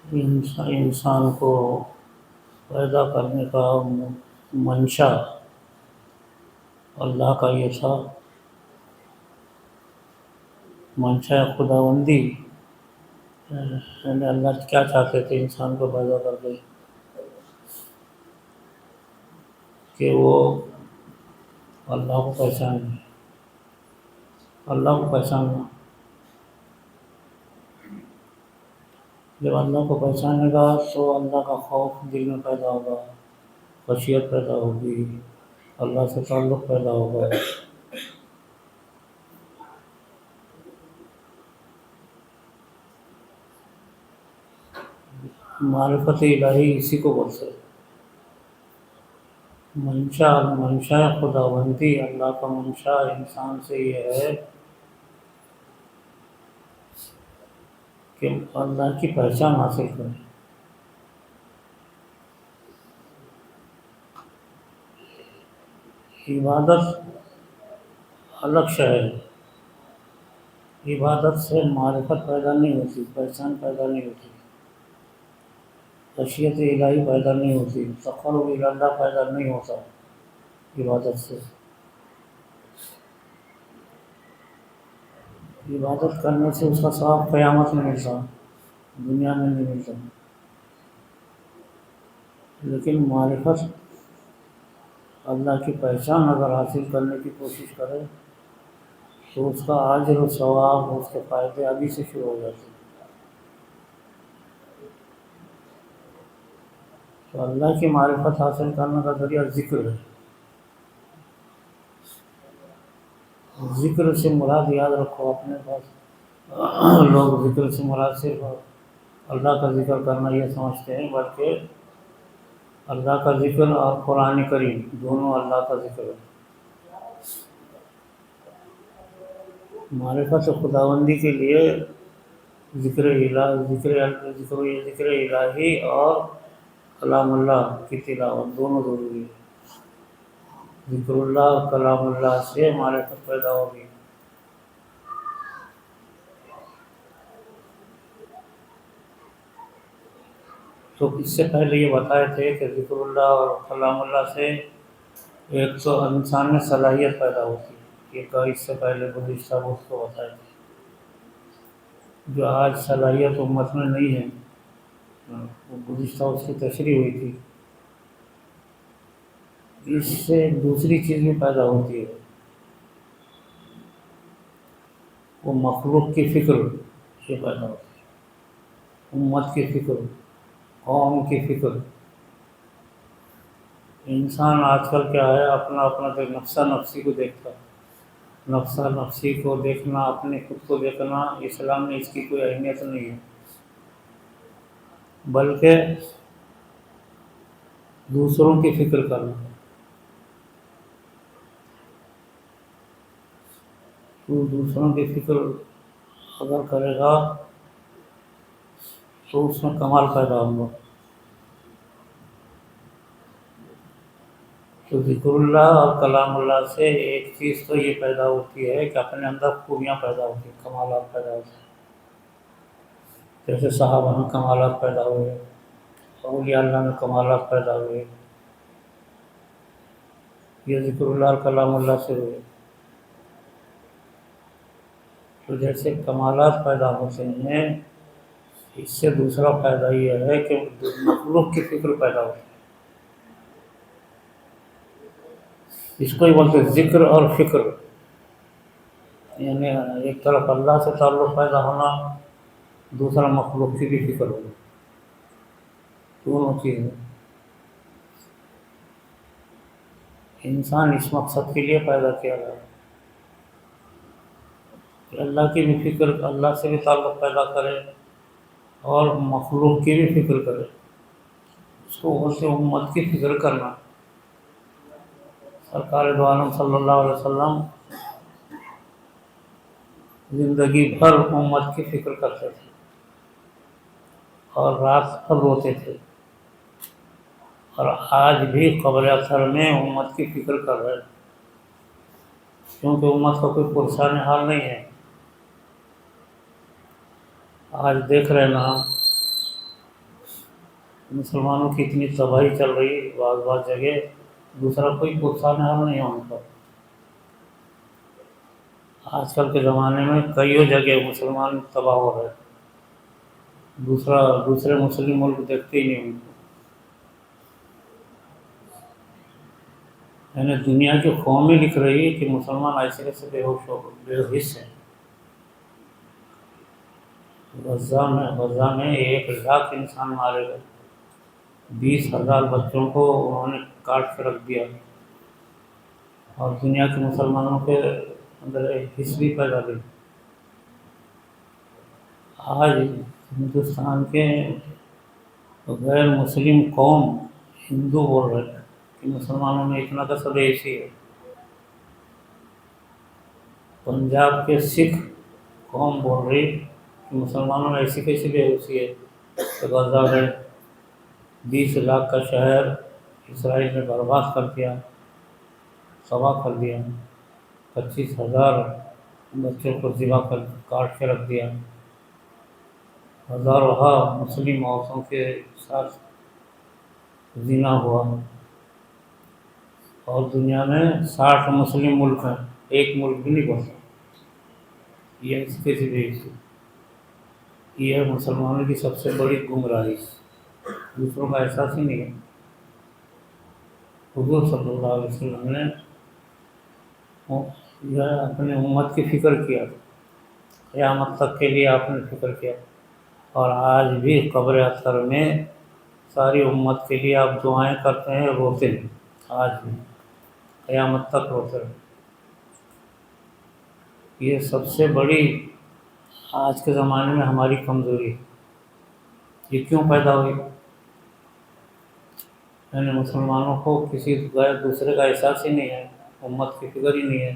انسان کو پیدا کرنے کا منشا اللہ کا یہ تھا، منشا خداوندی، یعنی اللہ کیا چاہتے تھے انسان کو پیدا کر کے، کہ وہ اللہ کو پہچانے، اللہ کو پہچاننا۔ جب اللہ کو پہچانے گا تو اللہ کا خوف دل میں پیدا ہوگا، خشیت پیدا ہوگی، اللہ سے تعلق پیدا ہوگا۔ معرفت الہی اسی کو بولتے ہیں۔ منشا خداوندی، اللہ کا منشا انسان سے یہ ہے کہ اللہ کی پہچان حاصل کرے۔ عبادت الگ شے ہے، عبادت سے معرفت پیدا نہیں ہوتی، پہچان پیدا نہیں ہوتی، خشیت الہی پیدا نہیں ہوتی، تقرب الی اللہ پیدا نہیں ہوتا عبادت سے۔ عبادت کرنے سے اس کا ثواب قیامت میں ملتا، دنیا میں نہیں ملتا۔ لیکن معرفت، اللہ کی پہچان اگر حاصل کرنے کی کوشش کرے تو اس کا اجر و ثواب، اس کے فائدے ابھی سے شروع ہو جاتے ہیں۔ تو اللہ کی معرفت حاصل کرنے کا ذریعہ ذکر ہے۔ ذکر سے مراد یاد رکھو اپنے پاس، لوگ ذکر سے مراد صرف اللہ کا ذکر کرنا یہ سمجھتے ہیں، بلکہ اللہ کا ذکر اور قرآن کریم دونوں اللہ کا ذکر ہے۔ معرفت خداوندی کے لیے ذکر الہی اور کلام اللہ کی تلاوت دونوں ضروری ہے۔ ذکر اللہ اور کلام اللہ سے معرفت پیدا ہوگی۔ تو اس سے پہلے یہ بتائے تھے کہ ذکر اللہ اور کلام اللہ سے ایک تو انسان میں صلاحیت پیدا ہوتی ہے، یہ کہ اس سے پہلے گزشتہ وقت کو بتائے تھے، جو آج صلاحیت امت میں نہیں ہے، وہ گزشتہ اس کی تشریح ہوئی تھی۔ اس سے ایک دوسری چیز بھی پیدا ہوتی ہے، وہ مخلوق کی فکر سے پیدا ہوتی ہے، امت کی فکر، قوم کی فکر۔ انسان آج کل کیا ہے، اپنا نفسہ نفسی کو دیکھتا ہے۔ نفسہ نفسی کو دیکھنا، اپنے خود کو دیکھنا، اسلام میں اس کی کوئی اہمیت نہیں ہے، بلکہ دوسروں کی فکر کرنا۔ تو دوسروں کی فکر اگر کرے گا تو اس میں کمال پیدا ہوگا۔ تو ذکر اللہ اور کلام اللہ سے ایک چیز تو یہ پیدا ہوتی ہے کہ اپنے اندر خوبیاں پیدا ہوتی ہیں، کمالات پیدا ہوتے ہیں۔ جیسے صحابہ میں کمالات پیدا ہوئے، اولیاء اللہ میں کمالات پیدا ہوئے، یہ ذکر اللہ اور کلام اللہ سے ہوئے۔ تو جیسے کمالات پیدا ہوتے ہیں، اس سے دوسرا فائدہ یہ ہے کہ مخلوق کی فکر پیدا ہوتی ہے۔ اس کو ہی بولتے ہیں ذکر اور فکر، یعنی ایک طرف اللہ سے تعلق پیدا ہونا، دوسرا مخلوق کی بھی فکر ہونا، دونوں چیزیں۔ انسان اس مقصد کے لیے پیدا کیا گیا کہ اللہ کی بھی فکر، اللہ سے بھی تعلق پیدا کرے اور مخلوق کی بھی فکر کرے۔ اس کو بولتے ہیں امت کی فکر کرنا۔ سرکار دو عالم صلی اللہ علیہ وسلم زندگی بھر امت کی فکر کرتے تھے اور رات بھر روتے تھے، اور آج بھی قبر اثر میں امت کی فکر کر رہے ہیں، کیونکہ امت کا کوئی پرسان حال نہیں ہے۔ آج دیکھ رہے نا مسلمانوں کی اتنی تباہی چل رہی بعض بعض جگہ، دوسرا کوئی پرسان حال نہیں ہے ان کا۔ آج کل کے زمانے میں کئیوں جگہ مسلمان تباہ ہو رہے، دوسرے مسلم ملک دیکھتے ہی نہیں ان کو۔ یعنی دنیا کی قومیں لکھ رہی ہے کہ مسلمان ایسے کیسے بے حس ہیں۔ غزہ میں 1,00,000 انسان مارے گئے، 20,000 بچوں کو انہوں نے کاٹ کے رکھ دیا، اور دنیا کے مسلمانوں کے اندر ایک حس بھی پیدا ہوئی۔ آج ہندوستان کے غیر مسلم قوم ہندو بول رہے ہیں کہ مسلمانوں میں اتنا کا سب ایسی ہے۔ پنجاب کے سکھ قوم بول رہی کہ مسلمانوں میں ایسی کیسی بے حوثی ہے کہ غزہ میں 20 لاکھ کا شہر اسرائیل نے برباد کر دیا، تباہ کر دیا، 25,000 بچوں کو ذبح کر کاٹ کے رکھ دیا، ہزاروں مسلم عورتوں کے ساتھ زنا ہوا، اور دنیا میں 60 مسلم ملک ہیں، ایک ملک بھی نہیں بنتا۔ یہ اس کے ذریعے یہ ہے مسلمانوں کی سب سے بڑی گمراہی، دوسروں کا احساس ہی نہیں ہے۔ حضور صلی اللہ علیہ وسلم نے اپنے امت کی فکر کیا، قیامت تک کے لیے آپ نے فکر کیا، اور آج بھی قبر اثر میں ساری امت کے لیے آپ دعائیں کرتے ہیں، روتے ہیں، آج بھی قیامت تک روتے ہیں۔ یہ سب سے بڑی آج کے زمانے میں ہماری کمزوری ہے۔ یہ کیوں پیدا ہوئی؟ یعنی مسلمانوں کو کسی غیر دوسرے کا احساس ہی نہیں ہے، امت کی فکر ہی نہیں ہے۔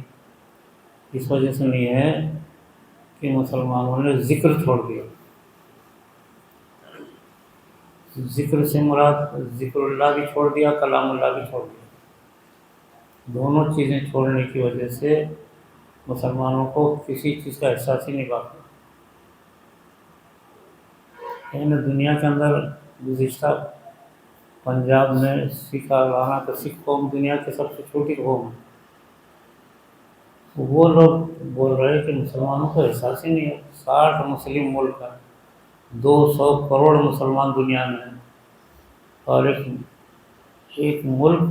اس وجہ سے نہیں ہے کہ مسلمانوں نے ذکر چھوڑ دیا۔ ذکر سے مراد ذکر اللہ بھی چھوڑ دیا، کلام اللہ بھی چھوڑ دیا۔ دونوں چیزیں چھوڑنے کی وجہ سے مسلمانوں کو کسی چیز کا احساس ہی نہیں باقی۔ یعنی دنیا کے اندر گزشتہ پنجاب میں سکھانا تو سکھ قوم دنیا کی سب سے چھوٹی قوم ہے، وہ لوگ بول رہے کہ مسلمانوں کو احساس ہی نہیں ہے۔ 60 مسلم ملک ہیں، 200 کروڑ مسلمان دنیا میں ہیں، اور ایک ملک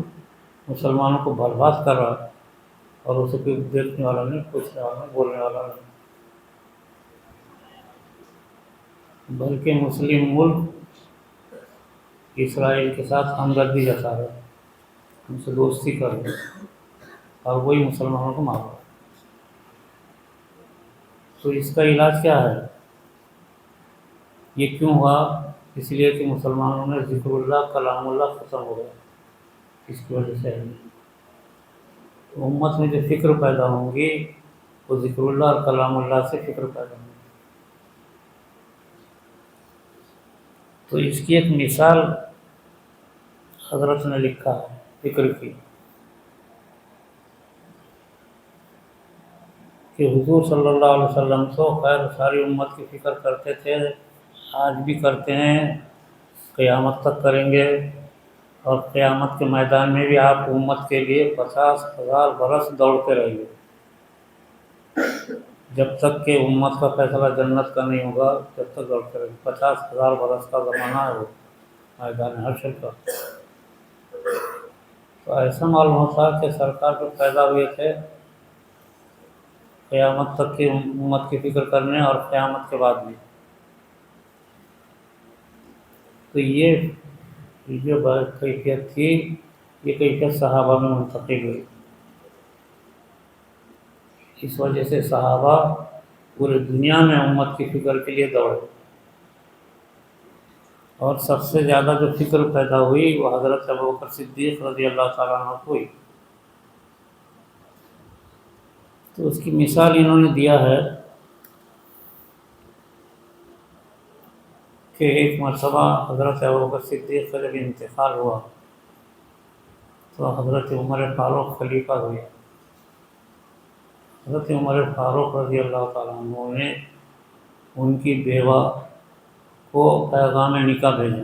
مسلمانوں کو برباد کر رہا ہے، اور اسے کوئی دیکھنے والا نہیں، پوچھنے والا نہیں، بولنے والا نہیں۔ بلکہ مسلم ملک اسرائیل کے ساتھ ہمدردی جتا رہے، ان سے دوستی کر رہے، اور وہی مسلمانوں کو مار رہا۔ تو اس کا علاج کیا ہے؟ یہ کیوں ہوا؟ اس لیے کہ مسلمانوں میں ذکر اللہ، کلام اللہ ختم ہو گیا۔ اس کی وجہ سے تو امت میں جو فکر پیدا ہوں گی وہ ذکر اللہ اور کلام اللہ سے فکر پیدا ہوں گی۔ تو اس کی ایک مثال حضرت نے لکھا ہے فکر کی، کہ حضور صلی اللہ علیہ وسلم تو خیر ساری امت کی فکر کرتے تھے، آج بھی کرتے ہیں، قیامت تک کریں گے، اور قیامت کے میدان میں بھی آپ امت کے لیے 50,000 برس دوڑتے رہیں گے، جب تک کہ امت کا فیصلہ جنت کا نہیں ہوگا جب تک دوڑتے رہیں گے۔ 50,000 برس کا زمانہ ہے وہ میدان حشر کا۔ تو ایسا معلوم ہوتا کہ سرکار جو پیدا ہوئے تھے قیامت تک کی امت کی فکر کرنے، اور قیامت کے بعد بھی۔ تو یہ جو کیفیت تھی، یہ کیفیت صحابہ میں منتقل ہوئی۔ اس وجہ سے صحابہ پورے دنیا میں امت کی فکر کے لیے دوڑے، اور سب سے زیادہ جو فکر پیدا ہوئی وہ حضرت ابوبکر صدیق رضی اللہ تعالیٰ عنہ کو ہوئی۔ تو اس کی مثال انہوں نے دیا ہے کہ ایک مرتبہ حضرت ابوبکر صدیق کا جب انتقال ہوا تو حضرت عمر فاروق خلیفہ ہوئے۔ حضرت عمر فاروق رضی اللہ تعالیٰ عنہ نے ان کی بیوہ کو پیغام نکاح بھیجا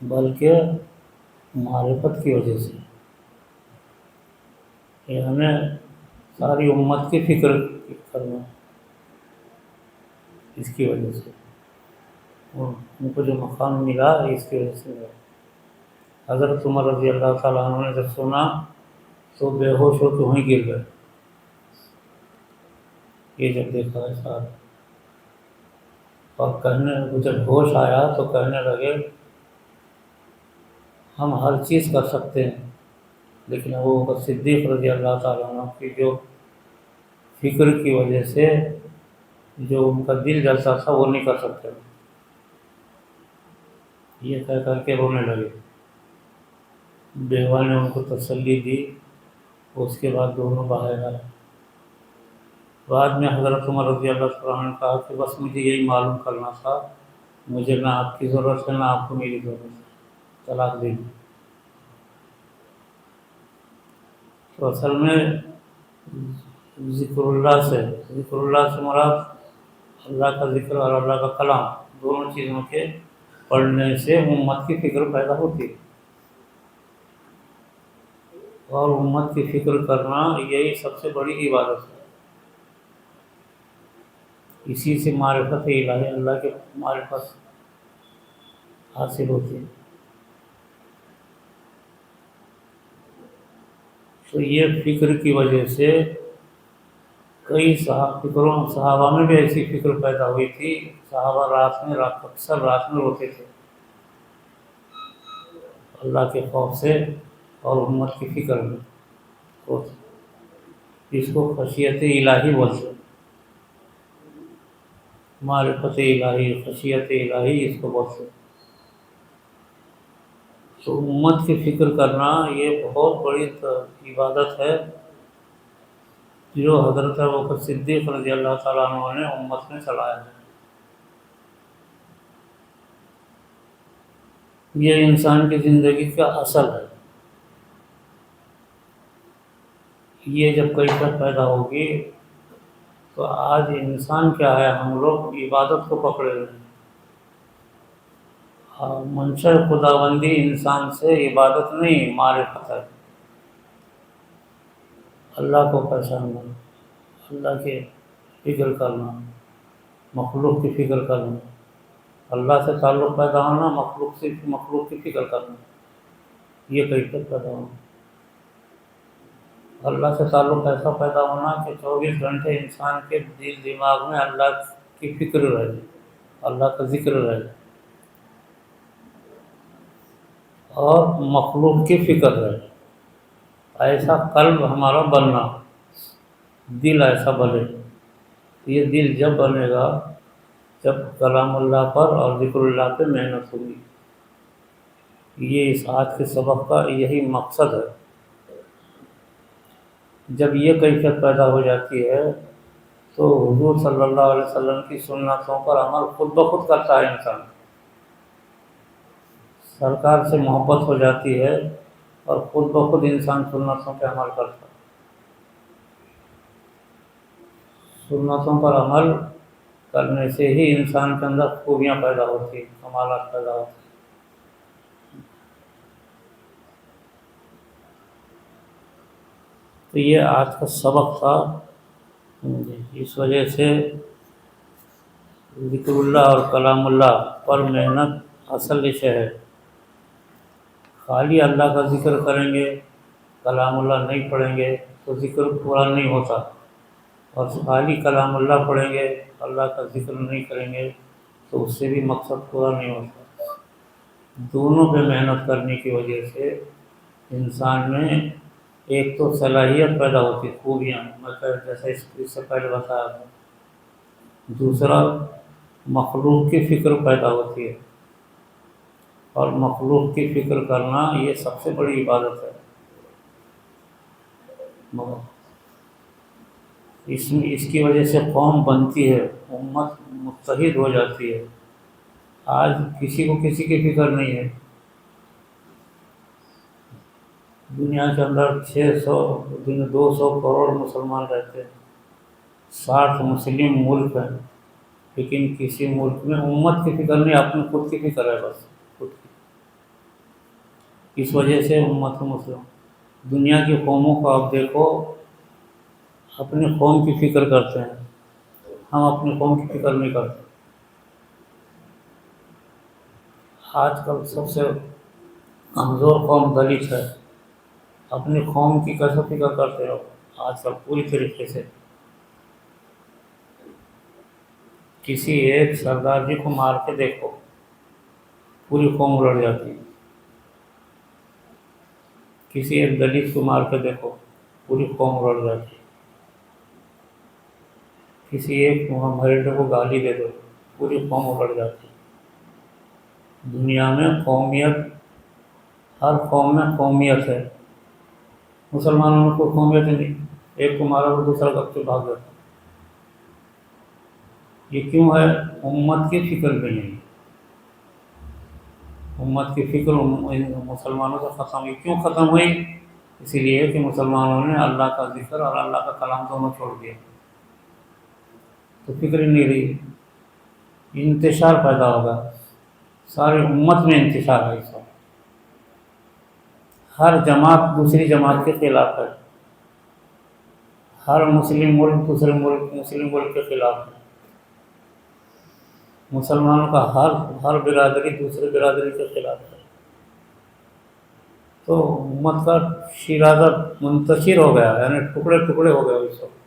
بلکہ معرفت کی وجہ سے، کہ ہمیں ساری امت کی فکر کرنا، اس کی وجہ سے ان کو جو مقام ملا اس کی وجہ سے ملا۔ حضرت عمر رضی اللہ تعالیٰ عنہ نے جب سنا تو بے ہوش ہو کے وہیں گر گئے۔ یہ جب دیکھا ایسا، اور جب ہوش آیا تو کہنے لگے ہم ہر چیز کر سکتے ہیں، لیکن وہ صدیق رضی اللہ تعالیٰ عنہ کی جو فکر کی وجہ سے جو ان کا دل جلتا تھا وہ نہیں کر سکتے، یہ کہہ کر کے رونے لگے۔ بیوہ نے ان کو تسلی دی، اس کے بعد دونوں باہر آئے۔ بعد میں حضرت عمر رضی اللہ تعالیٰ عنہ نے کہا کہ بس مجھے یہی معلوم کرنا تھا، مجھے نہ آپ کی ضرورت ہے نہ آپ کو میری ضرورت ہے، طلاق دے دی۔ تو اصل میں ذکر اللہ سے مراد اللہ کا ذکر اور اللہ کا کلام، دونوں چیزوں کے پڑھنے سے امت کی فکر پیدا ہوتی ہے، اور امت کی فکر کرنا یہی سب سے بڑی عبادت ہے۔ اسی سے معرفت الہی، اللہ کے معرفت حاصل ہوتی ہے۔ تو یہ فکر کی وجہ سے کئی صحابہ میں بھی ایسی فکر پیدا ہوئی تھی، صحابہ اکثر رات میں روتے تھے اللہ کے خوف سے اور امت کی فکر میں ہوتے، اس کو خشیت الہی بولتے، معرفت الہی، خشیت الہی اس کو بولتے۔ تو امت کی فکر کرنا یہ بہت بڑی عبادت ہے جو حضرت ابوبکر صدیق رضی اللہ تعالیٰ عنہ نے امت میں چلایا ہے۔ یہ انسان کی زندگی کا اصل ہے۔ یہ جب کیفیت پیدا ہوگی تو آج انسان کیا ہے، ہم لوگ عبادت کو پکڑے ہوئے ہیں، اور منشا خداوندی انسان سے عبادت نہیں معرفت ہے، اللہ کو پہچاننا، اللہ کے فکر کرنا، مخلوق کی فکر کرنا، اللہ سے تعلق پیدا ہونا، مخلوق کی فکر کرنا، یہ کیفیت پیدا ہونا۔ اللہ سے تعلق ایسا پیدا ہونا کہ 24 گھنٹے انسان کے دل دماغ میں اللہ کی فکر رہے، اللہ کا ذکر رہے، اور مخلوق کی فکر رہے، ایسا قلب ہمارا بننا، دل ایسا بنے۔ یہ دل جب بنے گا جب کلام اللہ پر اور ذکر اللہ پہ محنت ہوگی۔ یہ اس آج کے سبق کا یہی مقصد ہے۔ جب یہ کیفیت پیدا ہو جاتی ہے تو حضور صلی اللہ علیہ وسلم کی سنتوں پر عمل خود بخود کرتا ہے انسان، سرکار سے محبت ہو جاتی ہے اور خود بخود انسان سنتوں پہ عمل کرتا ہے۔ سنتوں پر عمل کرنے سے ہی انسان کے اندر خوبیاں پیدا ہوتی ہیں، کمالات پیدا ہوتی ہیں۔ تو یہ آج کا سبق تھا۔ اس وجہ سے ذکر اللہ اور کلام اللہ پر محنت اصل وشے ہے۔ خالی اللہ کا ذکر کریں گے، کلام اللہ نہیں پڑھیں گے تو ذکر پورا نہیں ہوتا، اور خالی کلام اللہ پڑھیں گے، اللہ کا ذکر نہیں کریں گے تو اس سے بھی مقصد پورا نہیں ہوتا۔ دونوں پہ محنت کرنے کی وجہ سے انسان میں ایک تو صلاحیت پیدا ہوتی ہے، خوبیاں، جیسے اس سے پہلے بتایا تھا۔ دوسرا مخلوق کی فکر پیدا ہوتی ہے، اور مخلوق کی فکر کرنا یہ سب سے بڑی عبادت ہے۔ اس کی وجہ سے قوم بنتی ہے، امت متحد ہو جاتی ہے۔ آج کسی کو کسی کی فکر نہیں ہے۔ دنیا کے اندر 200 کروڑ مسلمان رہتے ہیں، 60 مسلم ملک ہیں، لیکن کسی ملک میں امت کی فکر نہیں، اپنے خود کی فکر ہے، بس خود کی۔ اس وجہ سے امت مسلم دنیا کی قوموں کو آپ دیکھو، اپنی قوم کی فکر کرتے ہیں، ہم اپنی قوم کی فکر نہیں کرتے۔ آج کل سب سے کمزور قوم دلت ہے، اپنی قوم کی کیسے فکر کرتے ہو آج کل پوری طریقے سے۔ کسی ایک سردار جی کو مار کے دیکھو، پوری قوم لڑ جاتی ہے۔ کسی ایک دلت کو مار کے دیکھو، پوری قوم لڑ جاتی ہے۔ کسی ایک مریض کو گالی دے دو، پوری قوم لڑ جاتی ہے۔ دنیا میں قومیت، ہر قوم میں قومیت ہے۔ مسلمانوں میں کوئی قومیت نہیں، ایک کو مارا تو دوسرا کب سے بھاگ جاتا۔ یہ کیوں ہے؟ امت کی فکر نہیں ہے۔ امت کی فکر مسلمانوں سے ختم ہوئی۔ کیوں ختم ہوئی؟ اسی لیے کہ مسلمانوں نے اللہ کا ذکر اور اللہ کا کلام دونوں چھوڑ دیا، تو فکر ہی نہیں رہی۔ انتشار پیدا ہوگا، ساری امت میں انتشار ہے اس وقت۔ ہر جماعت دوسری جماعت کے خلاف ہے، ہر مسلم ملک دوسرے مسلم ملک کے خلاف ہے۔ مسلمانوں کا ہر برادری دوسرے برادری کے خلاف ہے۔ تو امت کا شیرازہ منتشر ہو گیا، یعنی ٹکڑے ٹکڑے ہو گئے اس وقت،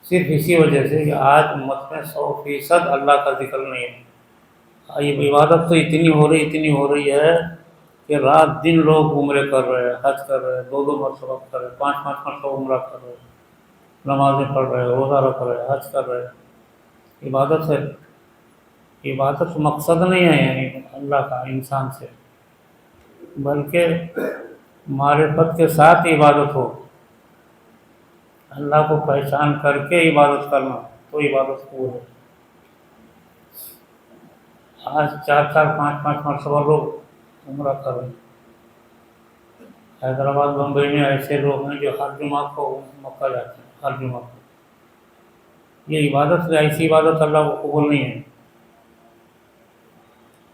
صرف اسی وجہ سے کہ آج امت میں 100% اللہ کا ذکر نہیں ہے۔ یہ عبادت تو اتنی ہو رہی ہے کہ رات دن لوگ عمرے کر رہے ہیں، حج کر رہے ہیں، 2 مرتبہ کر رہے ہیں، 5 مرتبہ عمرہ کر رہے ہیں، نمازیں پڑھ رہے ہیں، روزہ رکھ رہے ہیں، حج کر رہے ہیں۔ عبادت ہے، عبادت مقصد نہیں ہے یعنی اللہ کا انسان سے، بلکہ معرفت کے ساتھ عبادت ہو، اللہ کو پہچان کر کے عبادت کرنا تو عبادت قبول ہے۔ آج 4-5 مرتبہ لوگ عمرہ کر رہے ہیں۔ حیدرآباد بمبئی میں ایسے لوگ ہیں جو ہر جمعہ کو مکہ جاتے ہیں، ہر جمعہ کو۔ یہ عبادت، ایسی عبادت اللہ کو قبول نہیں ہے۔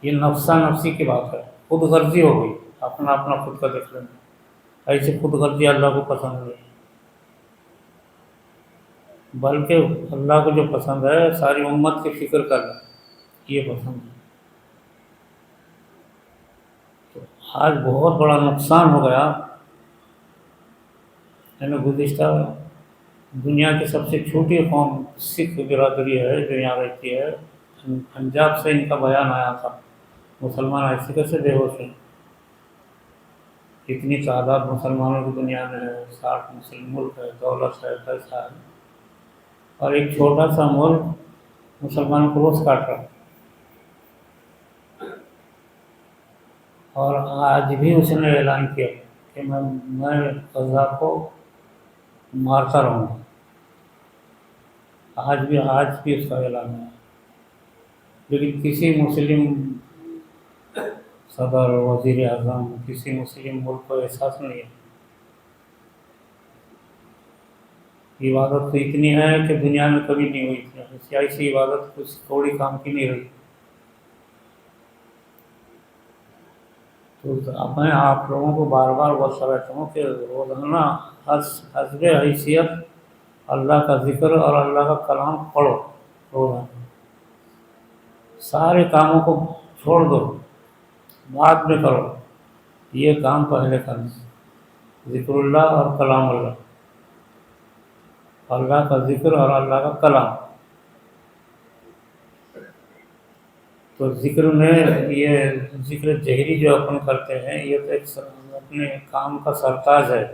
یہ نفسا نفسی کی بات ہے، خود غرضی ہو گئی، اپنا خود کا دیکھ لینا۔ ایسی خود غرضی اللہ کو پسند نہیں، بلکہ اللہ کو جو پسند ہے ساری امت کی فکر کرنا، یہ پسند ہے۔ تو آج بہت بڑا نقصان ہو گیا، یعنی گزشتہ دنیا کی سب سے چھوٹی قوم سکھ برادری ہے جو یہاں رہتی ہے، پنجاب سے ان کا بیان آیا تھا، مسلمان ایسے کیسے بے ہوش ہیں؟ اتنی تعداد مسلمانوں کی دنیا میں ہے، 60 مسلم ملک ہے، دولت ہے، پیسہ ہے، اور ایک چھوٹا سا ملک مسلمانوں کو روز کاٹ رہا ہے۔ اور آج بھی اس نے اعلان کیا کہ میں غزہ کو مارتا رہوں گا۔ آج بھی اس کا اعلان ہے، لیکن کسی مسلم صدر، وزیر اعظم، کسی مسلم ملک کو احساس نہیں ہے۔ عبادت تو اتنی ہے کہ دنیا میں کبھی نہیں ہوئی تھی، ایسی عبادت کچھ تھوڑی کام کی نہیں رہی۔ تو میں آپ لوگوں کو بار بار بولتا رہتا ہوں کہ روزانہ حسب حیثیت اللہ کا ذکر اور اللہ کا کلام پڑھو روزانہ۔ سارے کاموں کو چھوڑ دو، بعد میں کرو، یہ کام پہلے کرنا، ذکر اللہ اور کلام اللہ، اللہ کا ذکر اور اللہ کا کلام۔ تو ذکر میں یہ ذکر جہری جو اپن کرتے ہیں، یہ تو ایک اپنے کام کا سرتاج ہے،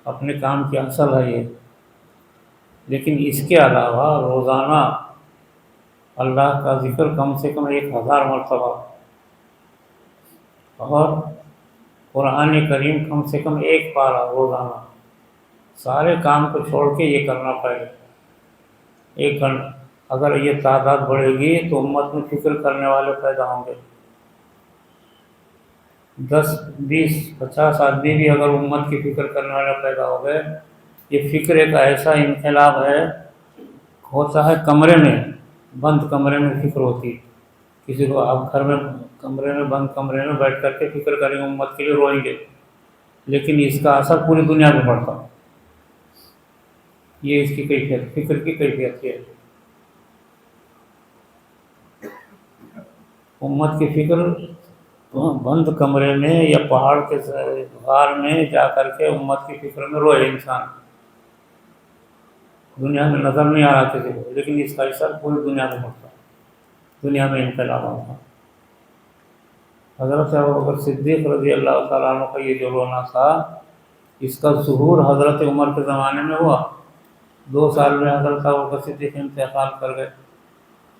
اپنے کام کی اصل ہے یہ۔ لیکن اس کے علاوہ روزانہ اللہ کا ذکر کم سے کم 1000 مرتبہ، اور قرآن کریم کم سے کم 1 پارہ روزانہ۔ سارے کام کو چھوڑ کے یہ کرنا پڑے گا 1 گھنٹہ۔ اگر یہ تعداد بڑھے گی تو امت میں فکر کرنے والے پیدا ہوں گے۔ 10 20 50 آدمی بھی اگر امت کی فکر کرنے والے پیدا ہو گئے، یہ فکر ایک ایسا انقلاب ہے، ہوتا ہے کمرے میں، بند کمرے میں فکر ہوتی ہے، کسی کو آپ گھر میں کمرے میں بند کمرے میں بیٹھ کر کے فکر کریں گے، امت کے لیے روئیں گے، لیکن اس کا اثر پوری دنیا پہ پڑتا. یہ اس کی کیفیت، فکر کی کیفیت ہے. امت کی فکر بند کمرے میں یا پہاڑ کے غار میں جا کر کے امت کی فکر میں روئے انسان. دنیا میں نظر نہیں آ رہا کسی کو، لیکن اس کا اثر پوری دنیا میں پڑتا، دنیا میں انقلاب ہوتا. حضرت ابوبکر صدیق رضی اللہ تعالیٰ عنہ کا یہ جو رونا تھا، اس کا ظہور حضرت عمر کے زمانے میں ہوا. 2 سال میں حضرت ابوبکر صدیق انتقال کر گئے،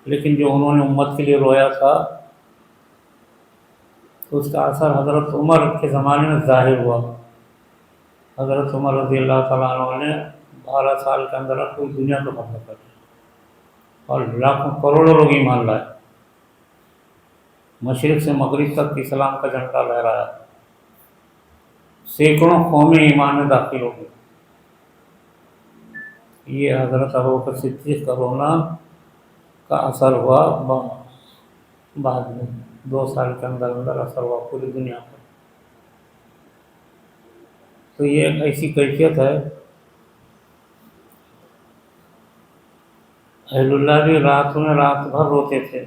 لیکن جو انہوں نے امت کے لیے رویا تھا تو اس کا اثر حضرت عمر کے زمانے میں ظاہر ہوا. حضرت عمر رضی اللہ تعالیٰ عنہ نے 12 سال کے اندر پوری دنیا کو فتح کر دیا اور لاکھوں کروڑوں لوگ ایمان لائے. مشرق سے مغرب تک اسلام کا جھنڈا لہرایا، سینکڑوں قومیں ایمان میں داخل ہو گئی. یہ حضرت ابوبکر صدیق کا رونا کا اثر ہوا بعد میں 2 سال کے اندر اندر اثر ہوا پوری دنیا پر. تو یہ ایک ایسی کیفیت ہے. اہل اللہ بھی رات میں رات بھر روتے تھے.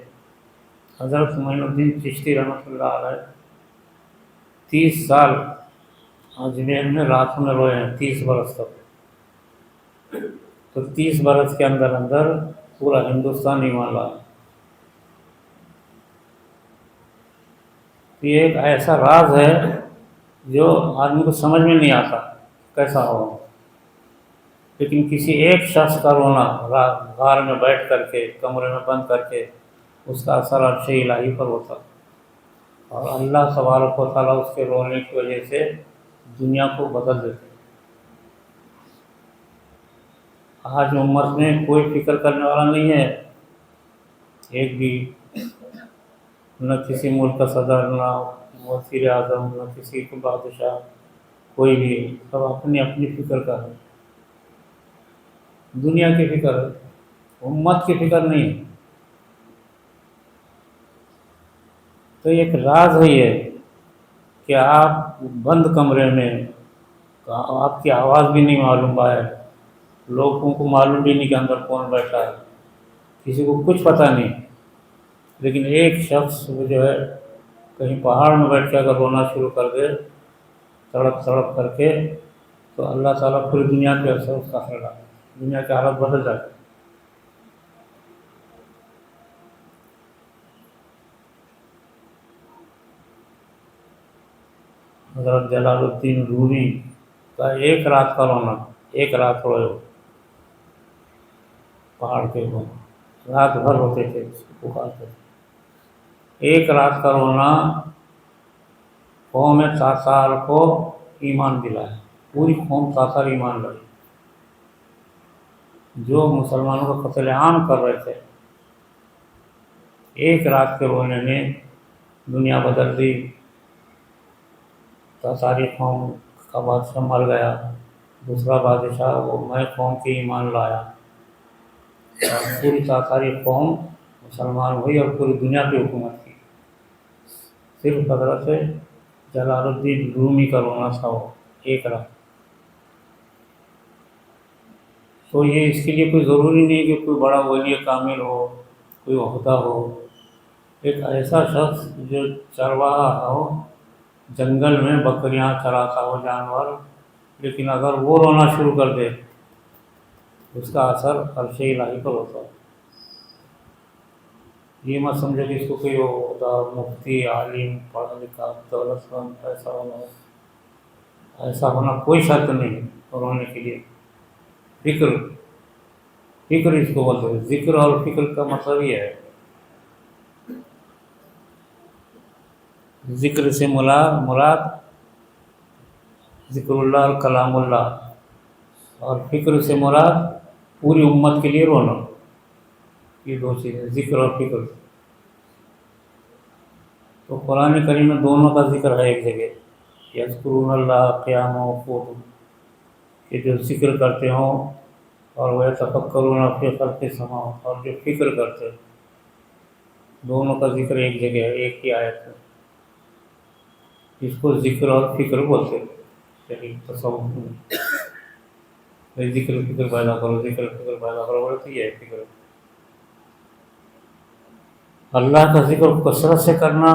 حضرت معین الدین چشتی رحمۃ اللہ علیہ 30 سال اجمیر میں رات میں روئے ہیں، 30 برس تک. تو 30 برس کے اندر اندر پورا ہندوستان ایمان لایا. یہ ایک ایسا راز ہے جو آدمی کو سمجھ میں نہیں آتا کیسا ہو، لیکن کسی ایک شخص کا رونا غار میں بیٹھ کر کے کمرے میں بند کر کے اس کا اثر عرش الہی پر ہوتا، اور اللہ تبارک و تعالیٰ اس کے رونے کی وجہ سے دنیا کو بدل دیتے. آج امت میں کوئی فکر کرنے والا نہیں ہے، ایک بھی، نہ کسی ملک کا صدر، نہ وزیر اعظم، نہ کسی کو بادشاہ، کوئی بھی. سب اپنی اپنی فکر کر رہے، دنیا کی فکر ہے، امت کی فکر نہیں ہے. تو ایک راز ہے یہ کہ آپ بند کمرے میں، آپ کی آواز بھی نہیں معلوم ہے، لوگوں کو معلوم بھی نہیں کہ اندر کون بیٹھا ہے، کسی کو کچھ پتہ نہیں، لیکن ایک شخص وہ جو ہے کہیں پہاڑ میں بیٹھ کے اگر رونا شروع کر دے تڑپ تڑپ کر کے، تو اللہ تعالیٰ پوری دنیا پہ اثر اس کا اثر ڈالے، دنیا کی حالت بدل جاتی. حضرت جلال الدین رومی کا ایک رات کا رونا، ایک رات روئے ہو پہاڑ کے اوپر، رات بھر روتے تھے، پکارتے تھے. ایک رات کا رونا قوم تاتار کو ایمان دلایا، پوری قوم تاتار ایمان لائی. جو مسلمانوں کا قتل عام کر رہے تھے، ایک رات کے رونے نے دنیا بدل دی. تاتاری قوم کا بادشاہ مر گیا، دوسرا بادشاہ وہ میں قوم کی ایمان لایا، اور پوری تاتاری قوم مسلمان ہوئی اور پوری دنیا پہ حکومت کی. صرف حضرت جلال الدین رومی کا رونا تھا وہ ایک رات. تو یہ اس کے لیے کوئی ضروری نہیں کہ کوئی بڑا ولی کامل ہو، کوئی عہدہ ہو. ایک ایسا شخص جو چرواہا ہو، جنگل میں بکریاں چراتا ہو جانور، لیکن اگر وہ رونا شروع کر دے اس کا اثر عرش الہی پر ہوتا ہے. یہ مت سمجھو کہ اس کو کوئی عہدہ، مفتی، عالم، پڑھا لکھا، دولت مند ایسا ہونا ہے. ایسا ہونا کوئی شرط نہیں ہے رونے کے لیے. فکر، فکر اس کو بولتے ہیں. ذکر اور فکر کا مطلب یہ ہے، ذکر سے مراد ذکر اللہ اور کلام اللہ، اور فکر سے مراد پوری امت کے لیے رونا. یہ 2 چیزیں، ذکر اور فکر. تو قرآن کریم میں دونوں کا ذکر ہے ایک جگہ، یذکرون اللہ قیاما وقعودا، کہ جو ذکر کرتے ہوں، اور وہ یتفکرون فی خلق السماوات، اور جو فکر کرتے ہیں دونوں کا ذکر ایک جگہ ہے، ایک ہی آیت ہے. اس کو ذکر اور فکر بولتے ہیں. یعنی تصوف میں ذکر فکر پیدا کرو، ذکر فکر پیدا کرو بولتے یہ ہے فکر. اللہ کا ذکر کثرت سے کرنا،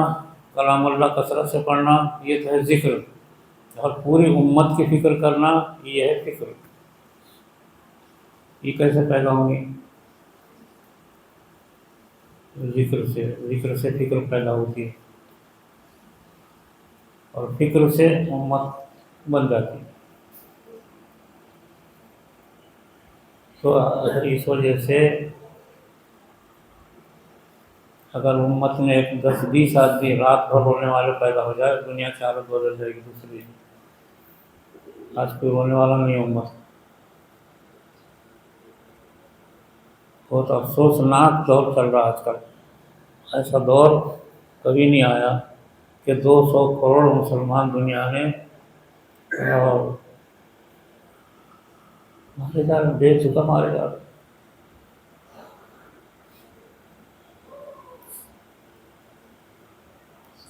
کلام اللہ کثرت سے پڑھنا، یہ تو ہے ذکر. اور پوری امت کی فکر کرنا یہ ہے فکر. یہ کیسے پیدا ہوں گی؟ ذکر سے فکر پیدا ہوتی ہے، اور فکر سے امت بن جاتی ہے. تو اس وجہ سے اگر امت میں ایک 10-20 آدمی رات بھر رونے والے پیدا ہو جائے، دنیا کی حالت بدل جائے گی. دوسری آج کوئی رونے والا نہیں ہے امت. بہت افسوسناک دور چل رہا آج کل. ایسا دور کبھی نہیں آیا کہ 200 کروڑ مسلمان دنیا میں اور مارے جا رہے، بے چکا مارے جا رہے.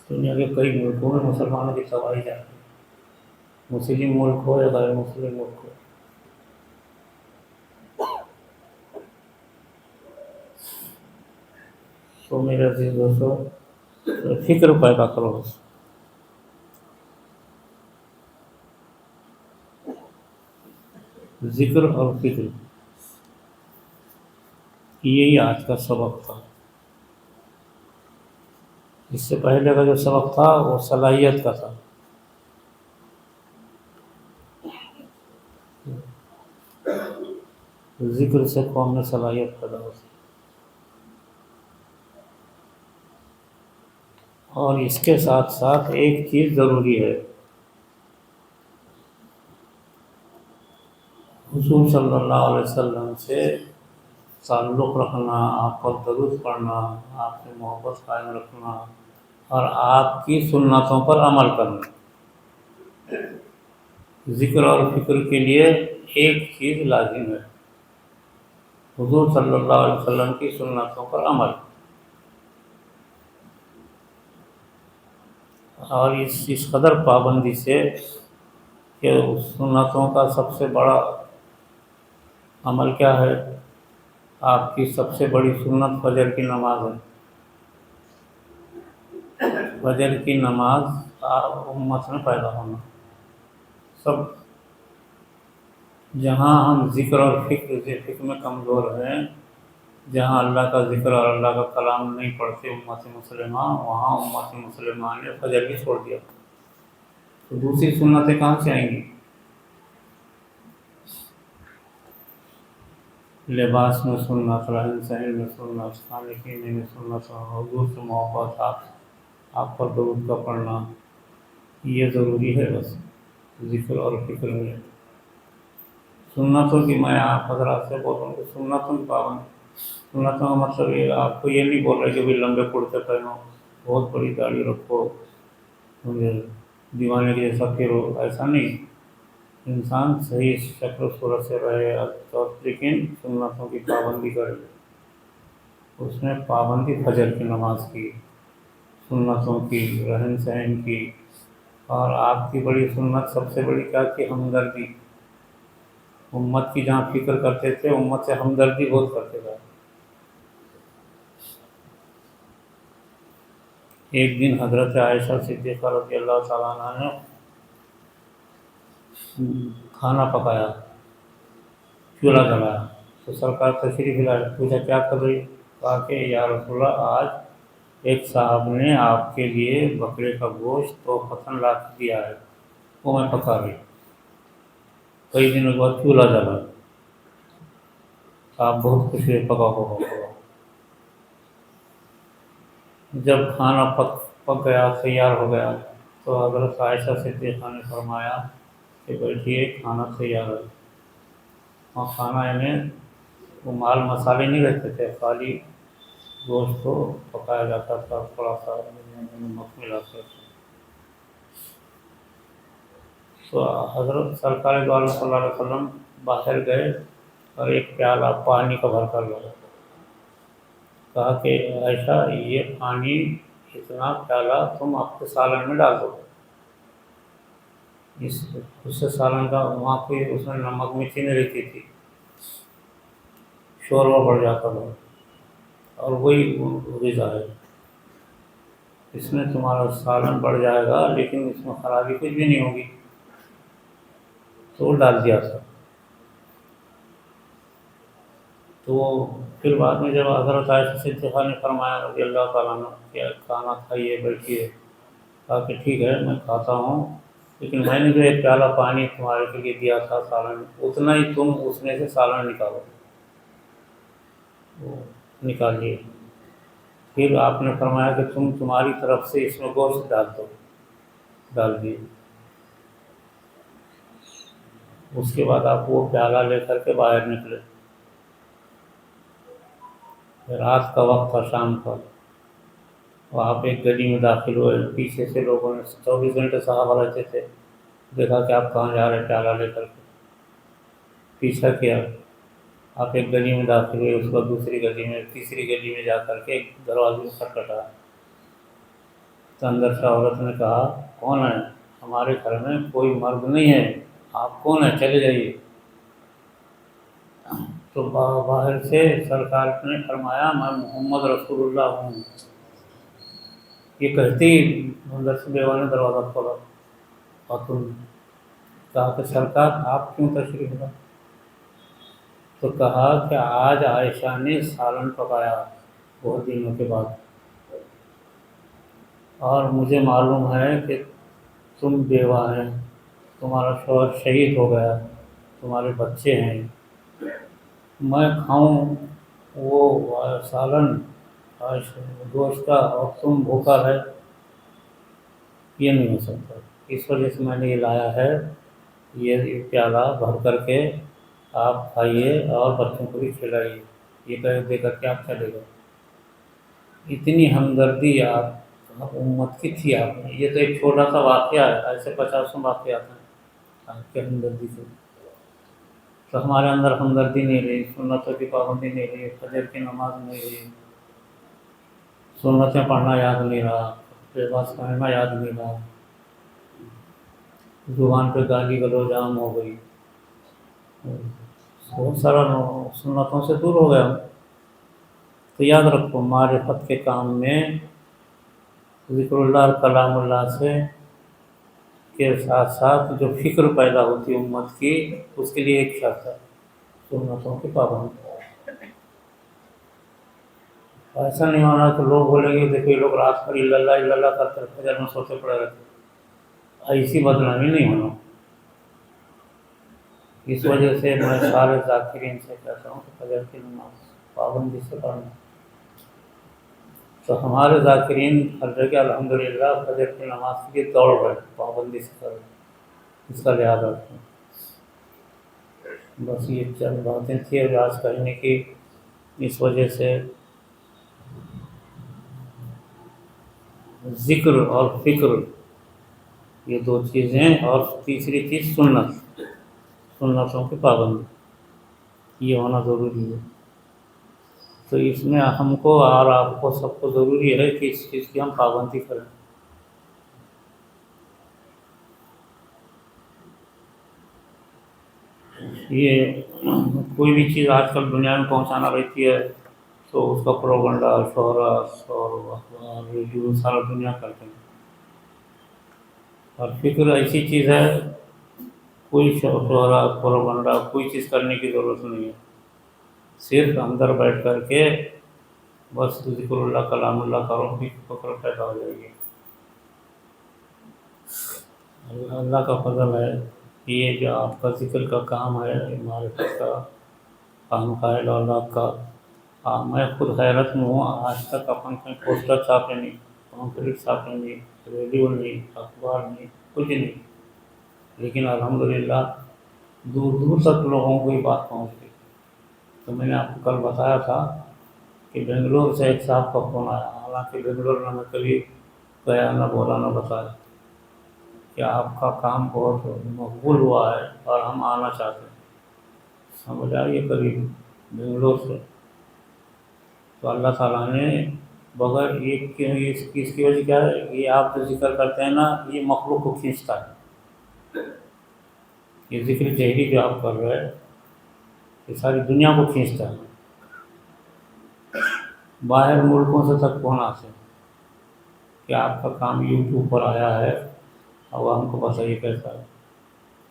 دنیا کے کئی ملکوں میں مسلمانوں کی تباہی جا رہی ہے، مسلم ملک ہو یا غیر مسلم ملک ہو. تو میرے عزیز دوستو، فکر پیدا کرو. ذکر اور فکر، یہی آج کا سبق تھا. اس سے پہلے کا جو سبق تھا وہ صلاحیت کا تھا. ذکر سے قوم میں صلاحیت پیدا ہوتی. اور اس کے ساتھ ساتھ ایک چیز ضروری ہے، حضور صلی اللہ علیہ وسلم سے تعلق رکھنا، آپ پر درود پڑھنا، آپ سے محبت قائم رکھنا، اور آپ کی سنتوں پر عمل کرنا. ذکر اور فکر کے لیے ایک چیز لازم ہے، حضور صلی اللہ علیہ وسلم کی سنتوں پر عمل. اور اس قدر پابندی سے کہ سنتوں کا سب سے بڑا عمل کیا ہے؟ آپ کی سب سے بڑی سنت فجر کی نماز ہے. فجر کی نماز آپ امت میں پیدا ہونا. سب جہاں ہم ذکر اور فکر میں کمزور ہیں، جہاں اللہ کا ذکر اور اللہ کا کلام نہیں پڑھتے امت مسلمہ، وہاں امت مسلمہ نے فجر بھی چھوڑ دیا. تو دوسری سنتیں کہاں سے آئیں گی؟ لباس میں سنت، رہن سہن میں سنت، کھانے پینے میں سنت، حضور سے محبت، آپ پر درود کا پڑھنا، یہ ضروری ہے. بس ذکر اور فکر میں سنتوں کی، میں آپ حضرات سے بول رہا ہوں کہ سنتوں کی پابند. سنتوں کا مطلب یہ آپ کو یہ نہیں بول رہے کہ بھی لمبے کرتے پہنو، بہت بڑی داڑھی رکھو، دیوانے کے جیسا پھرو، ایسا نہیں. انسان صحیح شکل و صورت سے رہے، لیکن سنتوں کی پابندی کرے. اس میں پابندی فجر کی نماز کی، سنتوں کی، رہن سہن کی. اور آپ کی بڑی سنت سب سے بڑی کیا تھی؟ ہمدردی. امت کی جہاں فکر کرتے تھے، امت سے ہمدردی بہت کرتے تھے. ایک دن حضرت عائشہ صدیقہ رضی اللہ تعالیٰ عنہ نے کھانا پکایا، چولہا جلایا. تو سرکار تشریف لائے، پوچھا کیا کر رہی؟ کہا کہ یا رسول اللہ، آج ایک صاحب نے آپ کے لیے بکرے کا گوشت تحفتاً لا کے دیا ہے، وہ میں پکا رہی. کئی دنوں کے بعد چولہا جلا. آپ بہت خوش ہوئے، پکا پکا. جب کھانا پک گیا، تیار ہو گیا، تو حضرت عائشہ صدیقہ نے فرمایا کہ بیٹھیے، کھانا تیار ہے. اور کھانا یعنی وہ مال مسالے نہیں رکھتے تھے، خالی گوشت کو پکایا جاتا تھا، تھوڑا سا نمک ملا کر. تو حضرت سرکار دو عالم صلی اللہ علیہ وسلم باہر گئے اور ایک پیالہ پانی کا بھر کر لایا. کہا کہ عائشہ یہ پانی اتنا پیالہ تم اپنے سالن میں ڈال دو، اس سے سالن کا وہاں کوئی اس میں نمک مرچی نہیں رہتی تھی، شوربہ بڑھ جاتا تھا، اور وہی غذا ہے، اس میں تمہارا سالن بڑھ جائے گا لیکن اس میں خرابی کچھ بھی نہیں ہوگی، تو وہ ڈال دیا تھا۔ تو پھر بعد میں جب حضرت عائشہ صدیقہ نے فرمایا رضی اللہ تعالیٰ عنہ کہ کھانا کھائیے بیٹھیے، کہا کہ ٹھیک ہے میں کھاتا ہوں، لیکن میں نے جو ایک پیالہ پانی تمہارے کے لیے دیا تھا سالن، اتنا ہی تم اس میں سے سالن نکالو، وہ نکال لیے۔ پھر آپ نے فرمایا کہ تمہاری طرف سے اس میں گوشت ڈال دو، ڈال دیے۔ اس کے بعد آپ وہ پیالہ لے کر کے باہر نکلے، رات کا وقت تھا، شام کا، اور آپ ایک گلی میں داخل ہوئے، پیچھے سے لوگوں نے 24 گھنٹے صحابہ رہتے تھے، دیکھا کہ آپ کہاں جا رہے ہیں پیالہ لے کر کے، پیچھا کیا، آپ ایک گلی میں داخل ہوئے، اس بعد دوسری گلی میں، تیسری گلی میں جا کر کے ایک دروازے سے کھٹکھٹایا، تو اندر سے عورت نے کہا کون ہے؟ ہمارے گھر میں کوئی مرد نہیں ہے، آپ کون ہیں؟ چلے جائیے۔ تو باہر سے سرکار نے فرمایا میں محمد رسول اللہ ہوں، یہ کہتے ہی اندر سے بیوہ نے دروازہ کھولا، خاتون نے کہا کہ سرکار آپ کیوں تشریف لائے؟ تو کہا کہ آج عائشہ نے سالن پکایا بہت دنوں کے بعد، اور مجھے معلوم ہے کہ تم بیوہ ہیں، تمہارا شوہر شہید ہو گیا، تمہارے بچے ہیں، میں کھاؤں وہ سالن گوشت کا اور تم بھوکا ہے، یہ نہیں ہو سکتا، اس وجہ سے میں نے یہ لایا ہے، یہ پیالہ بھر کر کے آپ کھائیے اور بچوں کو بھی کھلائیے، یہ کہہ دے کر کے آپ چلے گئے۔ اتنی ہمدردی آپ امت کی تھی آپ میں، یہ تو ایک چھوٹا سا واقعہ ہے، ایسے 50 واقعات ہیں آپ کے ہمدردی سے۔ تو ہمارے اندر ہمدردی نہیں رہی، سنتوں کی پابندی نہیں رہی، فجر کی نماز نہیں رہی، سنتیں پڑھنا یاد نہیں رہا، لباس پہننا یاد نہیں رہا، زبان پہ گالی گلوچ عام ہو گئی، بہت سارا سنتوں سے دور ہو گیا ہم۔ تو یاد رکھو معرفت کے کام میں ذکر اللہ اور کلام اللہ سے کے ساتھ ساتھ جو فکر پیدا ہوتی ہے امت کی، اس کے لیے ایک شرط ہے سنتوں کی پابندی۔ ایسا نہیں ہونا کہ لوگ بولیں گے دیکھو یہ لوگ رات پر الا اللہ کرتے رہتے، فجر میں سوتے پڑے رہتے، ایسی بدنامی نہیں ہونا۔ اس وجہ سے میں سارے ذاکرین سے کہتا ہوں کہ فجر کی نماز پابندی سے پڑھنا۔ تو ہمارے ذاکرین ہر جگہ الحمدللہ فجر کی نماز کے لیے دوڑ رہے، پابندی سے کر رہے، اس کا لحاظ رکھیں۔ بس یہ چند باتیں تھیں اور آج کہنے کی، اس وجہ سے ذکر اور فکر یہ دو چیزیں، اور تیسری چیز سنت، سنتوں کی پابندی یہ ہونا ضروری ہے۔ تو اس میں ہم کو اور آپ کو سب کو ضروری ہے کہ اس چیز کی ہم پابندی کریں۔ یہ کوئی بھی چیز آج کل دنیا میں پہنچانا رہتی ہے تو اس کا پروپیگنڈا، شہرت اور اخبار، ریڈیو سارا دنیا کرتے ہیں، اور فکر ایسی چیز ہے کوئی شہرت پروپیگنڈا کوئی چیز کرنے کی ضرورت نہیں ہے، صرف اندر بیٹھ کر کے بس ذکر اللہ کلام اللہ کرو، فکر پیدا ہو جائے گی۔ اللہ کا فضل ہے کہ یہ جو آپ کا ذکر کا کام ہے، معرفت کا کام کا ہے، اولاد کا، میں خود حیرت میں ہوں، آج تک اپن کہیں پوسٹر چھاپے نہیں، پمفلٹ چھاپے نہیں، ریڈیو نہیں، اخبار نہیں، کچھ نہیں، لیکن الحمدللہ دور دور تک لوگوں کو یہ بات پہنچ گئی۔ تو میں نے آپ کو کل بتایا تھا کہ بنگلور سے ایک صاحب کا فون آیا، حالانکہ بنگلور میں میں کبھی گیا نہ بولا نہ بتایا، کہ آپ کا کام بہت مقبول ہوا ہے اور ہم آنا چاہتے ہیں، سمجھ آئیے قریب بنگلور سے۔ تو اللہ تعالیٰ نے بغیر یہ کیوں، اس کی وجہ کیا ہے؟ یہ آپ جو ذکر کرتے ہیں نا، یہ مخلوق کو کھینچتا ہے. یہ ذکر جہری جو آپ کر رہے ہیں یہ ساری دنیا کو کھینچتا ہے. باہر ملکوں سے تک ہونا سے کہ آپ کا کام یوٹیوب پر آیا ہے اور ہم کو بتائیے کیسا ہے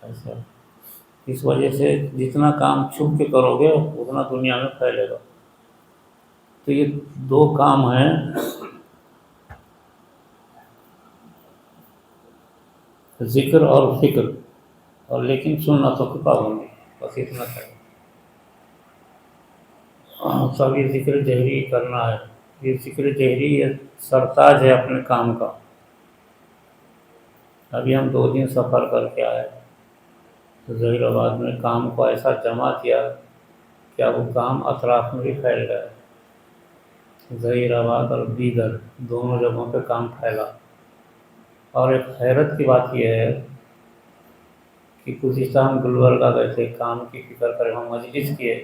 ایسا. اس وجہ سے جتنا کام چھپ کے کرو گے اتنا دنیا میں پھیلے گا. تو یہ دو کام ہیں، ذکر اور فکر، اور لیکن سنتوں کی پابندی. بس اتنا چاہیے. سب یہ ذکر جہری کرنا ہے. یہ ذکر جہری یہ سرتاج ہے اپنے کام کا. ابھی ہم 2 دن سفر کر کے آئے تو ظہیر آباد میں کام کو ایسا جمع کیا کہ اب وہ کام اطراف میں بھی پھیل گیا. ظہیر آباد اور دیگر دونوں جگہوں پہ کام پھیلا. اور ایک حیرت کی بات یہ ہے کہ گزشتہ ہم گلبرگہ گئے تھے، کام کی فکر کرے، ہم مجلس کیے.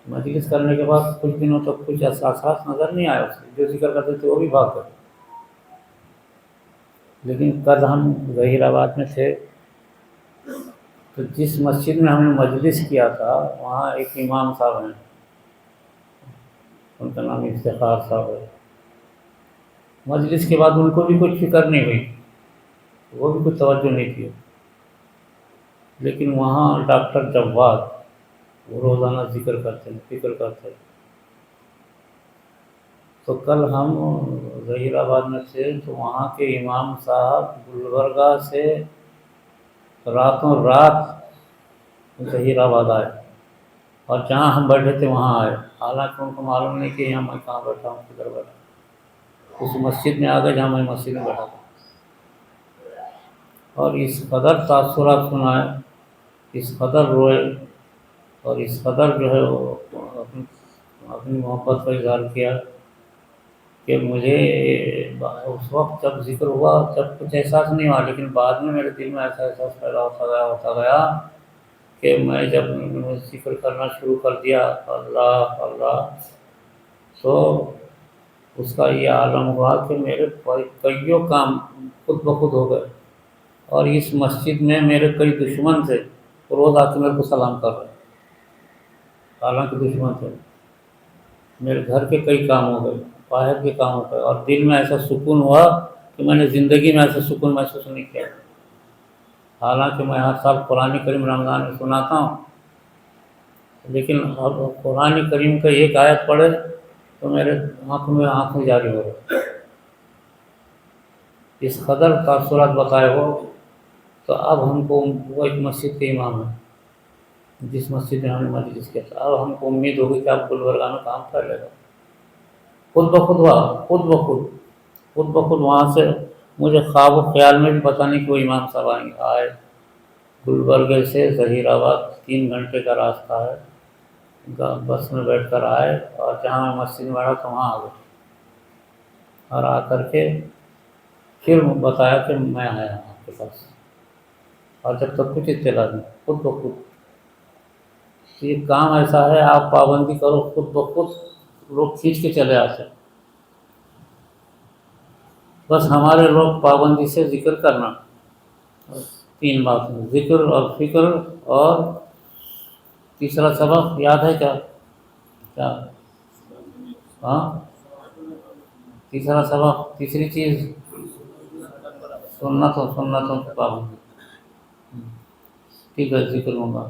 مجلس کرنے کے بعد کچھ دنوں تک کچھ احساسات نظر نہیں آئے. اس جو ذکر کرتے تھے وہ بھی بھاگ گئے. لیکن کل ہم ظہیر آباد میں تھے تو جس مسجد میں ہم نے مجلس کیا تھا وہاں ایک امام صاحب ہیں، ان کا نام افتخار صاحب ہے. مجلس کے بعد ان کو بھی کچھ فکر نہیں ہوئی، وہ بھی کچھ توجہ نہیں کی. لیکن وہاں ڈاکٹر جواد وہ روزانہ ذکر کرتے ہیں، فکر کرتے ہیں. تو کل ہم ظہیر آباد میں تھے تو وہاں کے امام صاحب گلبرگہ سے راتوں رات ظہیر آباد آئے اور جہاں ہم بیٹھے تھے وہاں آئے. حالانکہ ان کو معلوم نہیں کہ یہاں میں کہاں بیٹھا ہوں، کدھر بیٹھا. اس مسجد میں آ گئے جہاں میں مسجد میں بیٹھا تھا. اور اس قدر تاثرات سنائے، اس قدر روئے، اور اس قدر جو ہے وہ اپنی محبت کا اظہار کیا کہ مجھے اس وقت جب ذکر ہوا تب کچھ احساس نہیں ہوا، لیکن بعد میں میرے دل میں ایسا احساس پیدا ہوتا گیا کہ میں جب ذکر کرنا شروع کر دیا اللہ اللہ، تو اس کا یہ عالم ہوا کہ میرے کئیوں کام خود بخود ہو گئے. اور اس مسجد میں میرے کئی دشمن تھے، روز آ کے میرے کو سلام کر رہے. حالانکہ دشمن تھے. میرے گھر کے کئی کام ہو گئے، باہر کے کام ہو گئے، اور دل میں ایسا سکون ہوا کہ میں نے زندگی میں ایسا سکون محسوس نہیں کیا. حالانکہ میں ہر سال قرآن کریم رمضان میں سناتا ہوں، لیکن اب قرآن کریم کا ایک آیت پڑھے تو میرے آنکھوں جاری ہو رہے. اس قدر تاثرات بتائے ہو. تو اب ہم کو وہ ایک مسجد کے امام ہیں جس مسجد میں ہم نے مجلس کیا تھا، اب ہم کو امید ہوگی کہ اب گلبرگہ میں کام پھیلے گا. خود بخود ہوا، خود بخود وہاں سے مجھے خواب و خیال میں بھی پتہ نہیں کہ وہ امام صاحب آئے. گلبرگہ سے ظہیر آباد 3 گھنٹے کا راستہ ہے. بس میں بیٹھ کر آئے اور جہاں میں مسجد میں بیٹھا تو وہاں آ گئے. اور آ کر کے پھر بتایا کہ میں آیا ہوں آپ کے پاس. اور جب تک کچھ اطلاع نہیں، خود بخود. یہ کام ایسا ہے آپ پابندی کرو خود بخود لوگ کھینچ کے چلے آتے. بس ہمارے لوگ پابندی سے ذکر کرنا. 3 بات ہیں، ذکر اور فکر، اور تیسرا سبق یاد ہے کیا؟ ہاں، تیسرا سبق، تیسری چیز سنتوں کی پابندی. ٹھیک ہے، ذکر ہوں گا.